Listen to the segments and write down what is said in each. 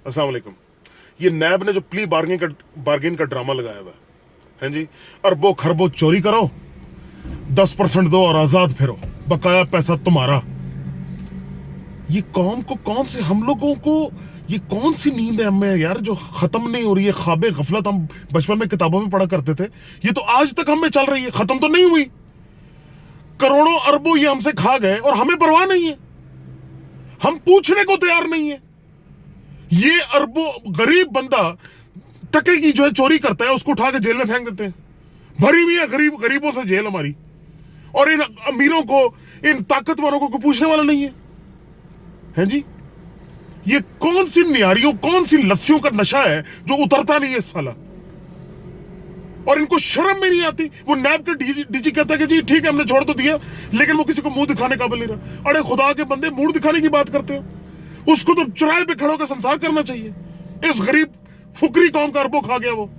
अस्सलाम वालेकुम। ये नैब ने जो प्ली बार्गेन का ड्रामा लगाया हुआ है जी, अरबों खरबों चोरी करो, 10% दो और आजाद फिरो, बकाया पैसा तुम्हारा। ये कौम को कौन से, हम लोगों को ये कौन सी नींद है हमें यार जो खत्म नहीं हो रही है? ख्वाबे गफलत हम बचपन में किताबों में पढ़ा करते थे, ये तो आज तक हमें चल रही है, खत्म तो नहीं हुई। करोड़ों अरबों ये हमसे खा गए और हमें परवाह नहीं है, हम पूछने को तैयार नहीं है। ये अरबों गरीब बंदा टके की जो है चोरी करता है, उसको उठा के जेल में फेंक देते हैं। भरी हुई है गरीबों से जेल हमारी, और इन अमीरों को, इन ताकतवरों को पूछने वाला नहीं है जी। ये कौन सी न्यारियों, कौन सी लस्सियों का नशा है जो उतरता नहीं है साला, और इनको शर्म में नहीं आती। वो नैब के डीजी कहता है कि जी ठीक है हमने छोड़ तो दिया, लेकिन वो किसी को मुंह दिखाने काबिल नहीं रहा। अरे खुदा के बंदे, मुंह दिखाने की बात करते हो, उसको तो चौराहे पे खड़े होकर संसार करना चाहिए। इस गरीब फुकरी कौम का अरबों खा गया वो।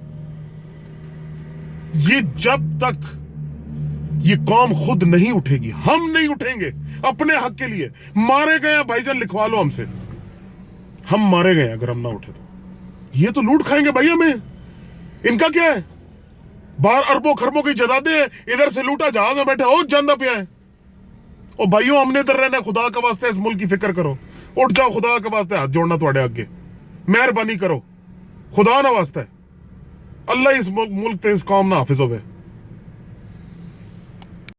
ये जब तक ये कौम खुद नहीं उठेगी, हम नहीं उठेंगे अपने हक के लिए। मारे गए भाईजान, लिखवा लो हमसे, हम मारे गए अगर हम ना उठे तो। ये तो लूट खाएंगे भाई हमें। इनका क्या है, बाहर अरबों खरबों की जदादे हैं, इधर से लूटा जहाज में बैठे हो जानदा पिया है। और भाइयों हमने इधर रहना, खुदा का वास्ते इस मुल्क की फिक्र करो। उठ जाओ, खुदा के वास्ते हाथ जोड़ना थोड़े आगे, मेहरबानी करो, खुदा ना वास्ते। अल्लाह इस मुल्क ते इस कौम ना हाफिज होवे।